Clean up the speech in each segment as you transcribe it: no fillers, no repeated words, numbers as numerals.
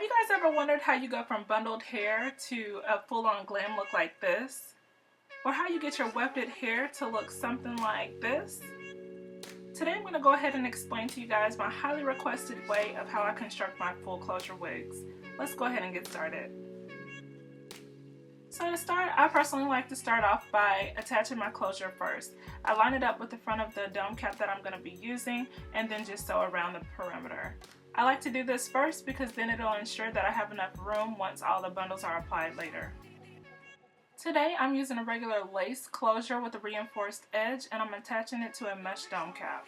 Have you guys ever wondered how you go from bundled hair to a full-on glam look like this? Or how you get your wefted hair to look something like this? Today I'm going to go ahead and explain to you guys my highly requested way of how I construct my full closure wigs. Let's go ahead and get started. So to start, I personally like to start off by attaching my closure first. I line it up with the front of the dome cap that I'm going to be using and then just sew around the perimeter. I like to do this first because then it'll ensure that I have enough room once all the bundles are applied later. Today I'm using a regular lace closure with a reinforced edge and I'm attaching it to a mesh dome cap.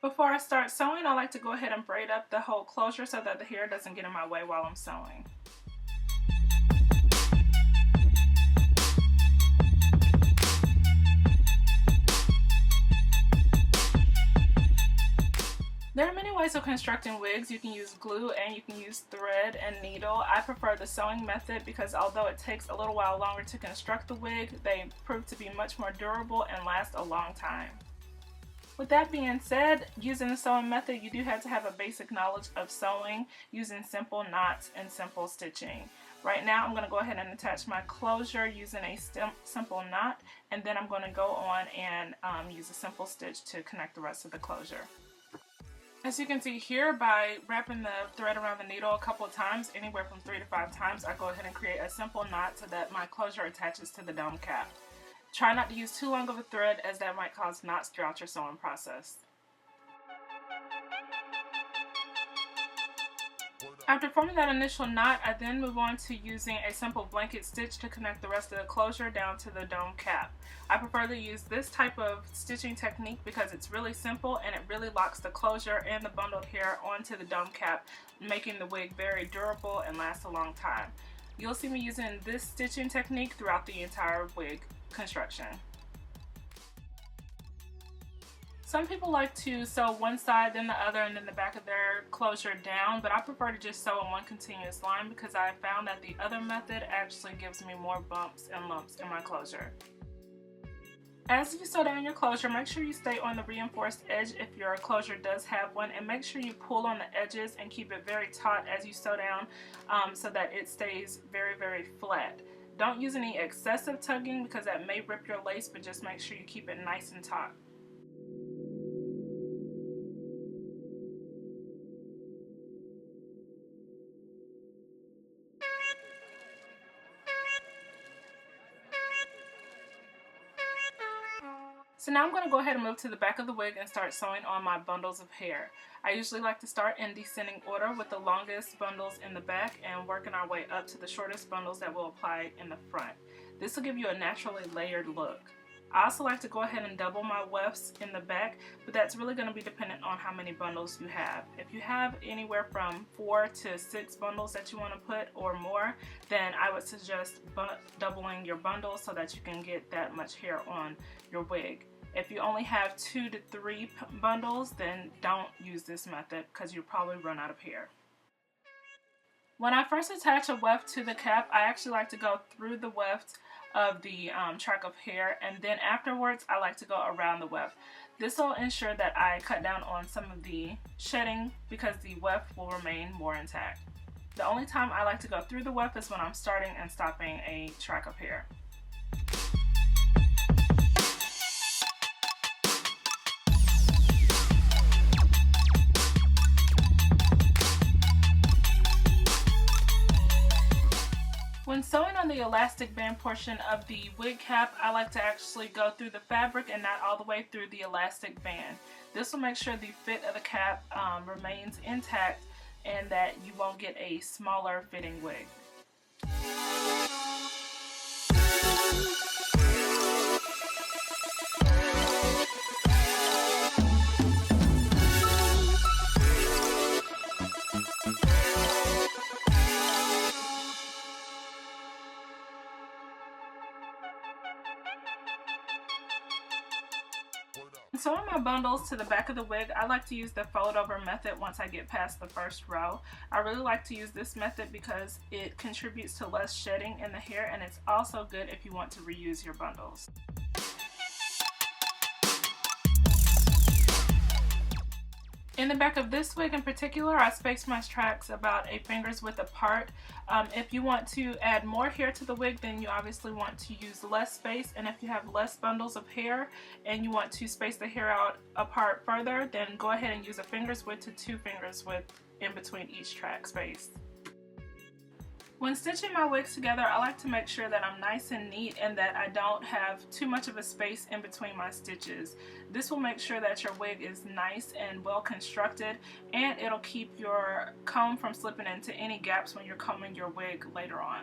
Before I start sewing, I like to go ahead and braid up the whole closure so that the hair doesn't get in my way while I'm sewing. There are many ways of constructing wigs. You can use glue and you can use thread and needle. I prefer the sewing method because although it takes a little while longer to construct the wig, they prove to be much more durable and last a long time. With that being said, using the sewing method, you do have to have a basic knowledge of sewing using simple knots and simple stitching. Right now I'm going to go ahead and attach my closure using a simple knot, and then I'm going to go on and use a simple stitch to connect the rest of the closure. As you can see here, by wrapping the thread around the needle a couple of times, anywhere from 3 to 5 times, I go ahead and create a simple knot so that my closure attaches to the dome cap. Try not to use too long of a thread as that might cause knots throughout your sewing process. After forming that initial knot, I then move on to using a simple blanket stitch to connect the rest of the closure down to the dome cap. I prefer to use this type of stitching technique because it's really simple and it really locks the closure and the bundled hair onto the dome cap, making the wig very durable and last a long time. You'll see me using this stitching technique throughout the entire wig construction. Some people like to sew one side, then the other, and then the back of their closure down, but I prefer to just sew in one continuous line because I found that the other method actually gives me more bumps and lumps in my closure. As you sew down your closure, make sure you stay on the reinforced edge if your closure does have one, and make sure you pull on the edges and keep it very taut as you sew down so that it stays very, very flat. Don't use any excessive tugging because that may rip your lace, but just make sure you keep it nice and taut. So now I'm going to go ahead and move to the back of the wig and start sewing on my bundles of hair. I usually like to start in descending order with the longest bundles in the back and working our way up to the shortest bundles that will apply in the front. This will give you a naturally layered look. I also like to go ahead and double my wefts in the back, but that's really going to be dependent on how many bundles you have. If you have anywhere from 4 to 6 bundles that you want to put or more, then I would suggest doubling your bundles so that you can get that much hair on your wig. If you only have 2 to 3 bundles, then don't use this method because you'll probably run out of hair. When I first attach a weft to the cap, I actually like to go through the weft of the track of hair, and then afterwards I like to go around the weft. This will ensure that I cut down on some of the shedding because the weft will remain more intact. The only time I like to go through the weft is when I'm starting and stopping a track of hair. When sewing on the elastic band portion of the wig cap, I like to actually go through the fabric and not all the way through the elastic band. This will make sure the fit of the cap remains intact and that you won't get a smaller fitting wig. Sewing my bundles to the back of the wig, I like to use the fold over method once I get past the first row. I really like to use this method because it contributes to less shedding in the hair, and it's also good if you want to reuse your bundles. In the back of this wig in particular, I spaced my tracks about a finger's width apart. If you want to add more hair to the wig, then you obviously want to use less space, and if you have less bundles of hair and you want to space the hair out apart further, then go ahead and use a finger's width to 2 fingers width in between each track space. When stitching my wigs together, I like to make sure that I'm nice and neat and that I don't have too much of a space in between my stitches. This will make sure that your wig is nice and well constructed, and it'll keep your comb from slipping into any gaps when you're combing your wig later on.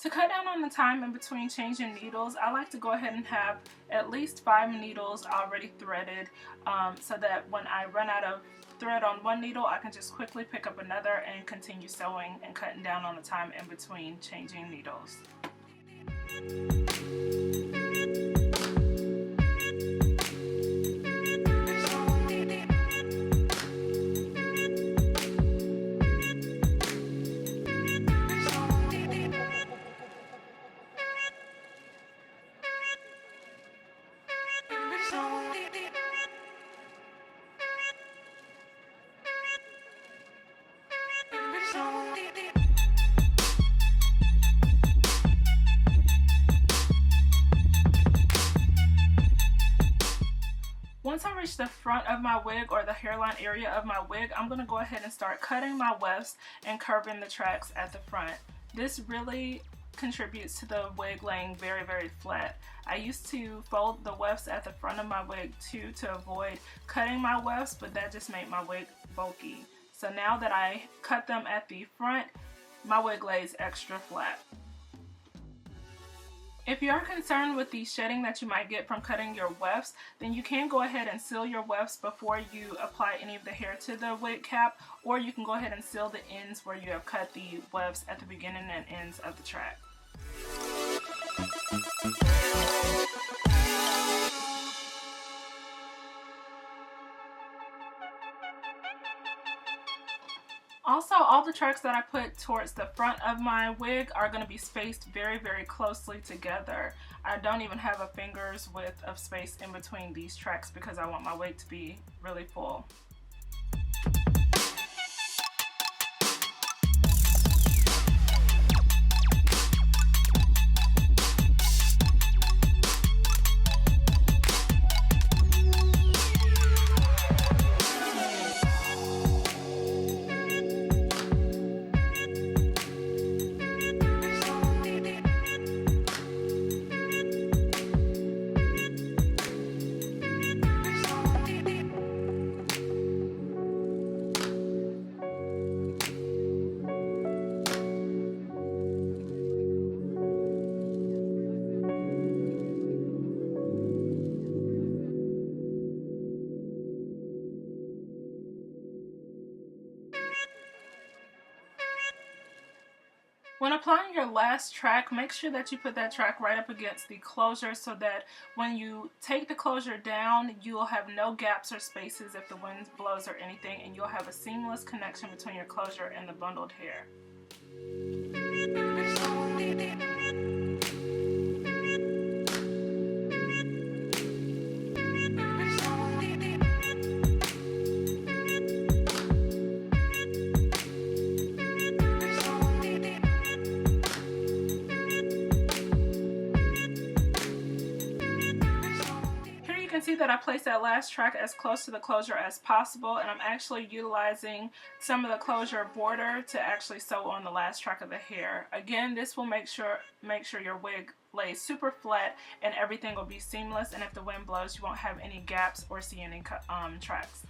To cut down on the time in between changing needles, I like to go ahead and have at least 5 needles already threaded so that when I run out of thread on one needle, I can just quickly pick up another and continue sewing and cutting down on the time in between changing needles. Once I reach the front of my wig or the hairline area of my wig, I'm going to go ahead and start cutting my wefts and curving the tracks at the front. This really contributes to the wig laying very, very flat. I used to fold the wefts at the front of my wig too to avoid cutting my wefts, but that just made my wig bulky. So now that I cut them at the front, my wig lays extra flat. If you are concerned with the shedding that you might get from cutting your wefts, then you can go ahead and seal your wefts before you apply any of the hair to the wig cap, or you can go ahead and seal the ends where you have cut the wefts at the beginning and ends of the track. Also, all the tracks that I put towards the front of my wig are going to be spaced very, very closely together. I don't even have a finger's width of space in between these tracks because I want my wig to be really full. When applying your last track, make sure that you put that track right up against the closure so that when you take the closure down, you'll have no gaps or spaces if the wind blows or anything, and you'll have a seamless connection between your closure and the bundled hair. See that I placed that last track as close to the closure as possible, and I'm actually utilizing some of the closure border to actually sew on the last track of the hair. Again, this will make sure your wig lays super flat and everything will be seamless, and if the wind blows you won't have any gaps or see any tracks.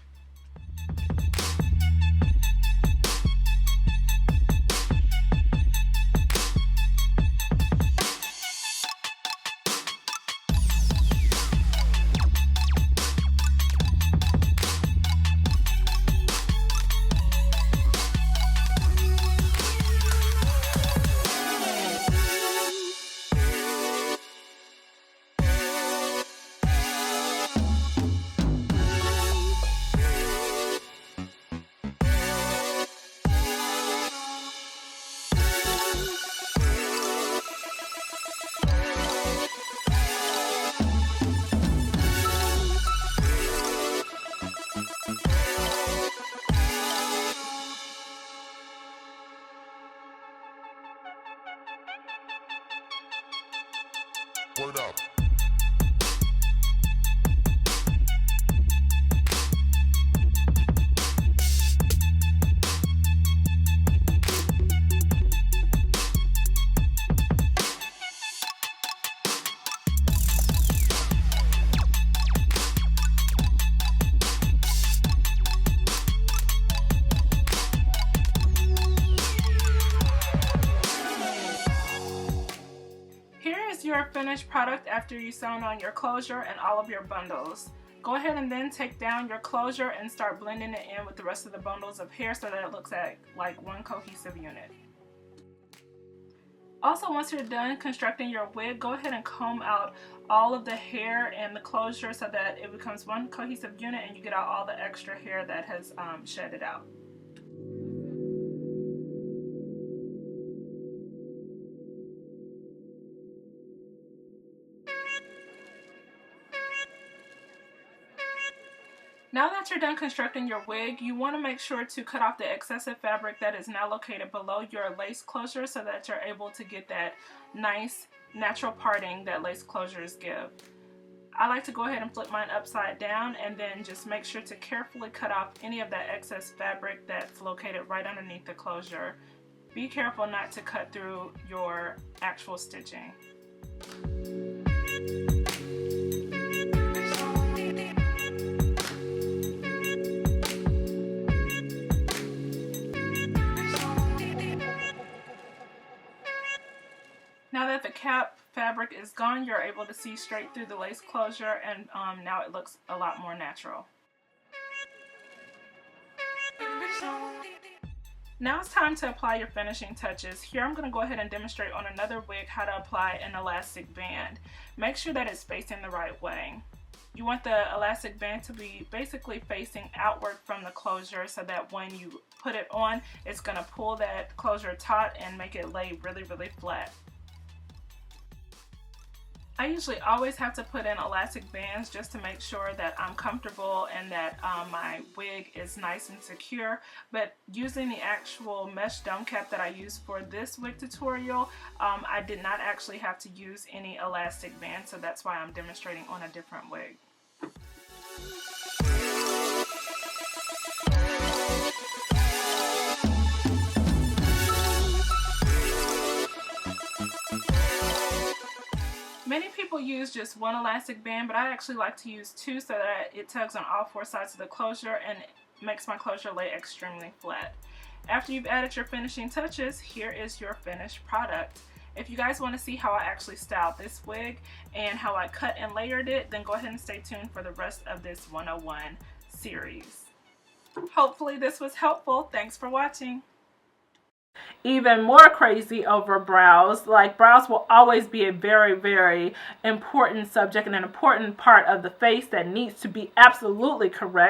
up. Your finished product after you sewn on your closure and all of your bundles. Go ahead and then take down your closure and start blending it in with the rest of the bundles of hair so that it looks like one cohesive unit. Also, once you're done constructing your wig, go ahead and comb out all of the hair and the closure so that it becomes one cohesive unit and you get out all the extra hair that has shedded out. Now that you're done constructing your wig, you want to make sure to cut off the excessive fabric that is now located below your lace closure so that you're able to get that nice natural parting that lace closures give. I like to go ahead and flip mine upside down and then just make sure to carefully cut off any of that excess fabric that's located right underneath the closure. Be careful not to cut through your actual stitching. Now that the cap fabric is gone, you're able to see straight through the lace closure, and now it looks a lot more natural. Now it's time to apply your finishing touches. Here I'm going to go ahead and demonstrate on another wig how to apply an elastic band. Make sure that it's facing the right way. You want the elastic band to be basically facing outward from the closure so that when you put it on, it's going to pull that closure taut and make it lay really, really flat. I usually always have to put in elastic bands just to make sure that I'm comfortable and that my wig is nice and secure, but using the actual mesh dome cap that I used for this wig tutorial, I did not actually have to use any elastic band, so that's why I'm demonstrating on a different wig. Many people use just one elastic band, but I actually like to use two so that it tugs on all four sides of the closure and makes my closure lay extremely flat. After you've added your finishing touches, here is your finished product. If you guys want to see how I actually styled this wig and how I cut and layered it, then go ahead and stay tuned for the rest of this 101 series. Hopefully this was helpful. Thanks for watching. Even more crazy over brows. Like, brows will always be a very, very important subject and an important part of the face that needs to be absolutely correct.